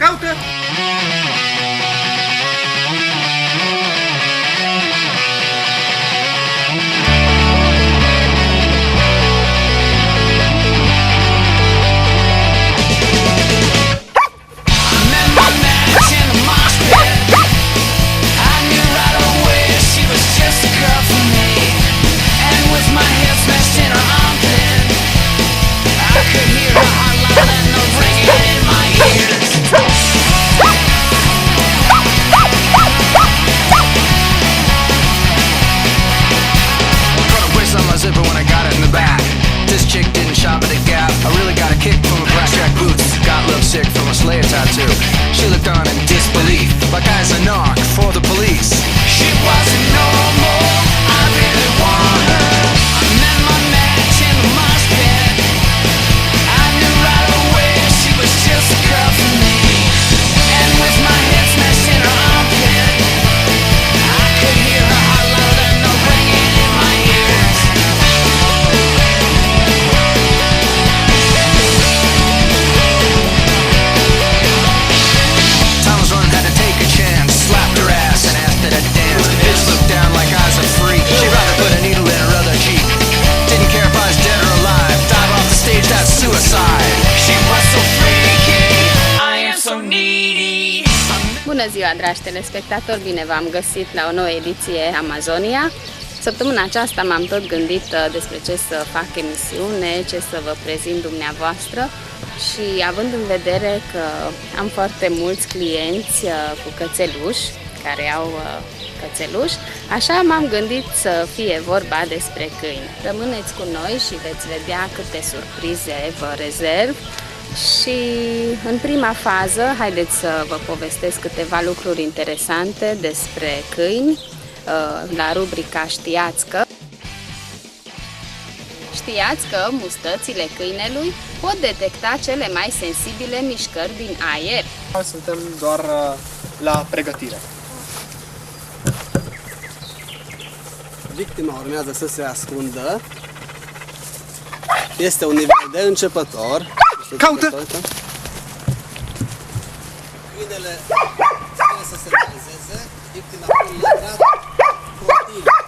Caută! Tattoo. She looked on in disbelief, like I was a knock for the police. She wasn't normal, I really want her. I met my match in the mosh pit. I knew right away she was just a girl for me. And with my head smashed in her armpit, I could hear her heart louder than the ringing in my ears. Slapped her ass and asked her to dance. Bitch looked down like I was a freak. She'd rather put a needle in her other cheek. Didn't care if I was dead or alive. Dive off the stage, that's suicide. She was so freaky, I am so needy. Bună ziua, dragi telespectatori! Bine v-am găsit la o nouă ediție Amazonia. Săptămâna aceasta m-am tot gândit despre ce să fac emisiune, ce să vă prezint dumneavoastră. Și având în vedere că am foarte mulți clienți cu cățeluși, care au cățeluși, așa m-am gândit să fie vorba despre câini. Rămâneți cu noi și veți vedea câte surprize vă rezerv. Și în prima fază, haideți să vă povestesc câteva lucruri interesante despre câini la rubrica Știați că. Știați că mustățile câinelui pot detecta cele mai sensibile mișcări din aer? Suntem doar la pregătire. Victima urmează să se ascundă. Este un nivel de începător. Caută! Câinele trebuie să se realizeze. Victima pune la trat. Continuu.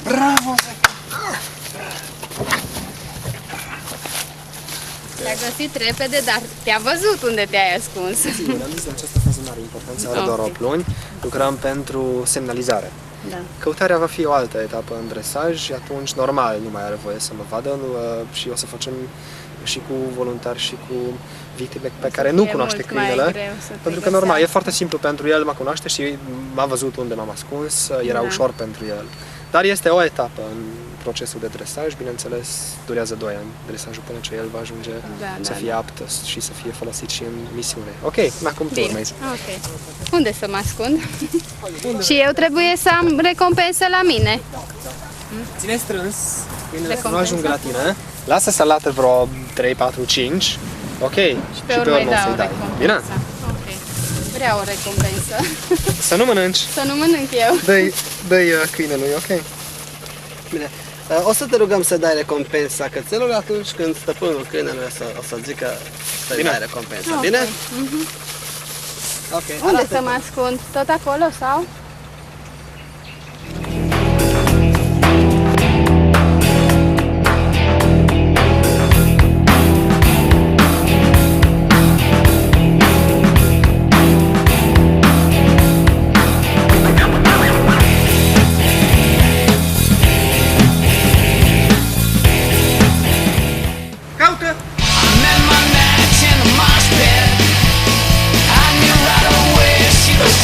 Bravo! Te-a găsit repede, dar te-a văzut unde te-ai ascuns. Sigur, am zis în această fază nu are importanță, are doar 8 luni. Lucrăm pentru semnalizare. Da. Căutarea va fi o altă etapă în dresaj și atunci normal nu mai are voie să mă vadă și o să facem și cu voluntari și cu victime pe care nu cunoaște câinele. Pentru că normal, e foarte simplu pentru el, mă cunoaște și m-a văzut unde m-am ascuns, era ușor pentru el. Dar este o etapă în procesul de dresaj, bineînțeles, durează 2 ani dresajul până ce el va ajunge să fie apt și să fie folosit și în misiune. Ok, acum tu urmezi. Ok. Unde să mă ascund? Și eu trebuie să am recompensă la mine. Ține strâns, câinele să nu ajungă la tine. Lasă să lată vreo 3, 4, 5. Ok, și pe urmă să-i dai. Bine? Ok. Vreau o recompensă. Să nu mănânci. Să nu mănânc eu. Dă-i câinelui, ok? Bine. O să te rugăm să dai recompensa cățelului atunci când stăpânul câinelui o să zică să-i dai recompensa. Okay. Bine? Ok. Unde să mă ascund? Tot acolo sau?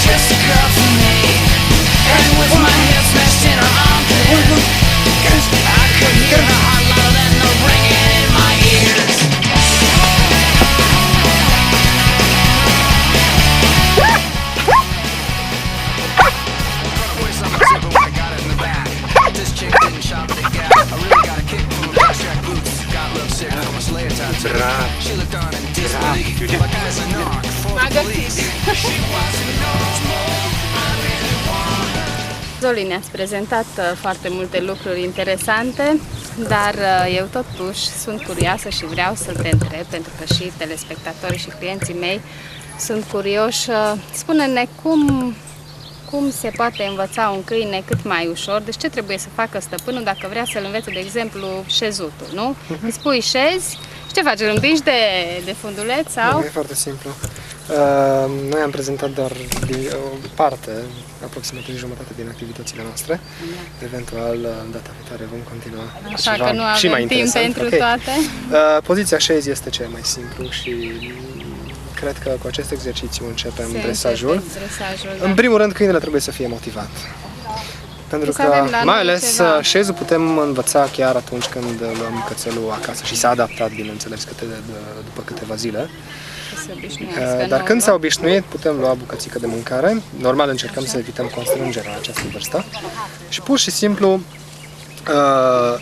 Just a girl for me. Zoli, ne-ați prezentat foarte multe lucruri interesante, dar eu totuși sunt curioasă și vreau să te întreb, pentru că și telespectatorii și clienții mei sunt curioși. Spune-ne cum se poate învăța un câine cât mai ușor, deci ce trebuie să facă stăpânul dacă vrea să-l învețe, de exemplu, șezutul, nu? Îi spui șezi și ce faci, îl împingi de funduleț sau? E foarte simplu. Noi am prezentat doar o parte, aproximativ jumătate din activitățile noastre. Eventual, data viitoare vom continua Așa ceva că nu și mai avem timp interesant. pentru Okay. toate. Poziția șezi este cel mai simplu și cred că cu acest exercițiu începem dresajul. Da. În primul rând, câinele trebuie să fie motivat. Pentru că, mai ales, șezul putem învăța chiar atunci când luăm cățelul acasă și s-a adaptat, bineînțeles, după câteva zile. Dar când s-a obișnuit, putem lua bucățică de mâncare. Normal, încercăm să evităm constrângerea la această vârstă. Și pur și simplu,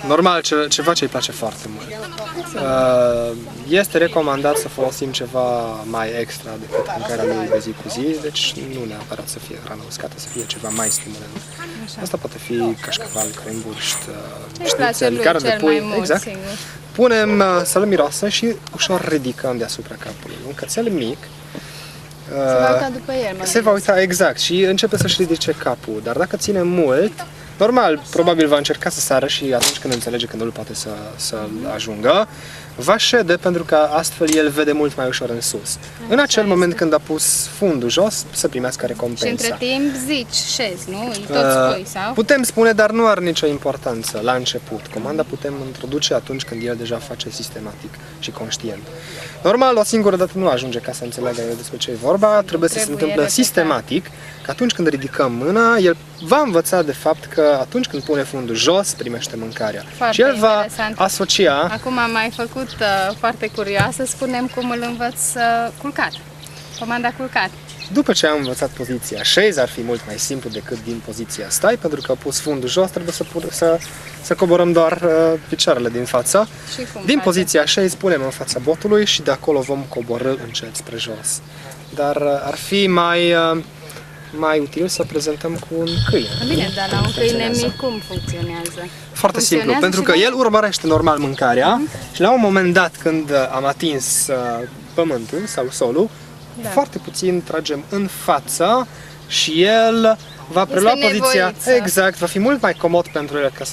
normal, ceva ce îi place foarte mult. Este recomandat să folosim ceva mai extra decât mâncarea lui de zi cu zi, deci nu neapărat să fie hrană uscată, să fie ceva mai stimulent. Asta poate fi cașcaval, cremburș, șnițel, carne de pui, exact. Punem să-l miroasă și ușor ridicăm deasupra capului. Un cățel mic se va uita după el, se va uita exact și începe să-și ridice capul, dar dacă ține mult, normal, probabil va încerca să sară și atunci când înțelege că nu poate să ajungă, va șede pentru că astfel el vede mult mai ușor în sus. În acel moment când a pus fundul jos, să primească recompensa. Și între timp zici șezi, nu? Îi tot spui, sau? Putem spune, dar nu are nicio importanță la început. Comanda putem introduce atunci când el deja face sistematic și conștient. Normal, o singură dată nu ajunge ca să înțeleagă el despre ce e vorba, trebuie să se întâmple sistematic, că atunci când ridicăm mâna, el va învăța de fapt că atunci când pune fundul jos, primește mâncarea. Foarte și el va interesant. asocia... Acum am mai făcut foarte curioasă, spunem cum îl învăț culcat. Comanda culcat. După ce am învățat poziția șezi, ar fi mult mai simplu decât din poziția stai, pentru că pus fundul jos, trebuie să coborăm doar picioarele din față. Din poziția șezi punem în fața botului și de acolo vom coborî încet spre jos. Dar ar fi mai util să prezentăm cu un câine. Bine, dar la un câine mic cum funcționează? Foarte simplu, pentru că el urmărește normal mâncarea și la un moment dat când am atins pământul sau solul, foarte puțin tragem în față și el va prelua poziția. Exact, va fi mult mai comod pentru el ca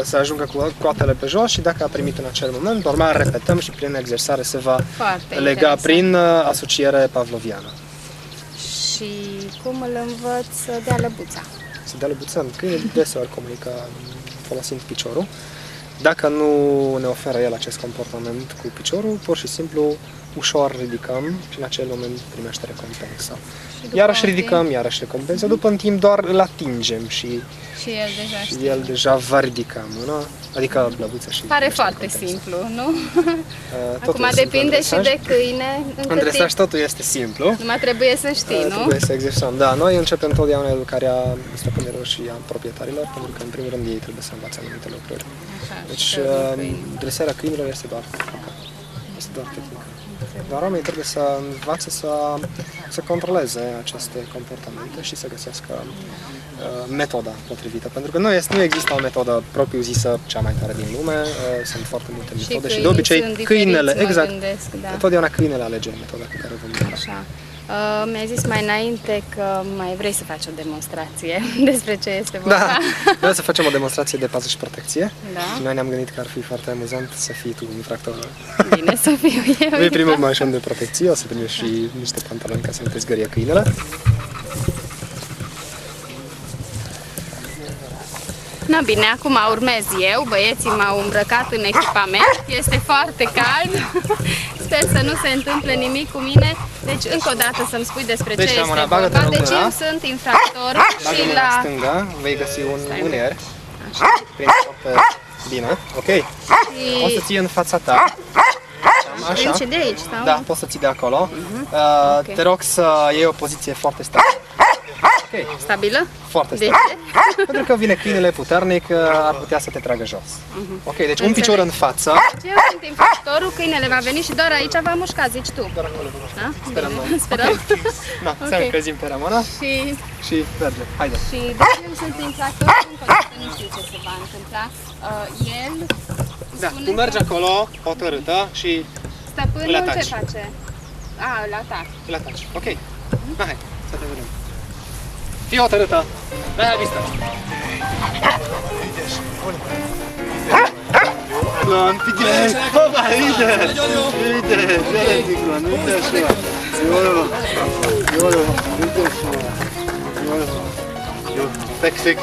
să ajungă cu coatele pe jos și dacă a primit în acel moment, normal repetăm și prin exersare se va lega prin asociere pavloviană. Și cum îl învăț să dea lăbuța? Să dea lăbuța? Câinii deseori comunică folosind piciorul. Dacă nu ne oferă el acest comportament cu piciorul, pur și simplu ușor ridicăm și în acel moment primește recompensa. Iarăși ridicăm, iarăși recompensa, după un timp doar îl atingem și el deja va ridica mâna, adică lăbuța și... Pare foarte simplu, nu? Acum depinde și de câine. În dresaj totul este simplu. Numai trebuie să știi, nu? Trebuie să exersăm. Da, noi începem totdeauna educarea stăpânilor și a proprietarilor, pentru că în primul rând ei trebuie să învațe anumite lucruri. Deci dresarea câinilor este doar tehnică. Este doar tehnică. Dar oamenii trebuie să învațe să controleze aceste comportamente și să găsească metoda potrivită. Pentru că nu există o metodă propriu-zisă cea mai tare din lume, sunt foarte multe metode și de obicei câinele, exact, totdeauna câinele alege metoda cu care vom merge. Mi-ai zis mai înainte că mai vrei să faci o demonstrație despre ce este vorba. Da, vreau să facem o demonstrație de pază și protecție. Da. Și noi ne-am gândit că ar fi foarte amuzant să fii tu infractorul. Bine, să fiu eu. Vei primi un mașon de protecție, o să primești și niște pantaloni ca să nu te zgârie câinele. Na bine, acum urmez eu, băieții m-au îmbrăcat în echipament, este foarte cald, sper să nu se întâmple nimic cu mine, deci încă o dată să-mi spui despre ce este vorba, deci eu sunt infractor și la... stânga vei găsi un mâner, bine, ok, o să ții în fața ta, așa, și de aici, sau? Da, poți să ții de acolo, te rog să iei o poziție foarte stabilă. Ok. Stabilă? Foarte De stabil. ce? Pentru că vine câinele puternic, ar putea să te tragă jos. Ok, deci un picior în față. Eu sunt infractorul, câinele va veni și doar aici va mușca, zici tu. Doar acolo. Da? Sperăm Bine. noi. Sperăm. Na, să Ok. ne încălzim pe Ramona și mergem. Haide. Și deci eu sunt infractor, încă o dată nu știu ce se va întâmpla. El Da, spune tu mergi că acolo, hotărâtă și îl stăpânul ataci. ce face? Îl atac. îl ataci. Ok. Hai, să te vedem. Fii hotărâtă. La vista. Ciclon, pichile! Opa, uite! Uite, uite, Ciclon, uite așa! Iolo, iolo, uite așa! Iolo, sec.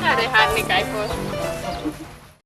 Care harnic ai fost.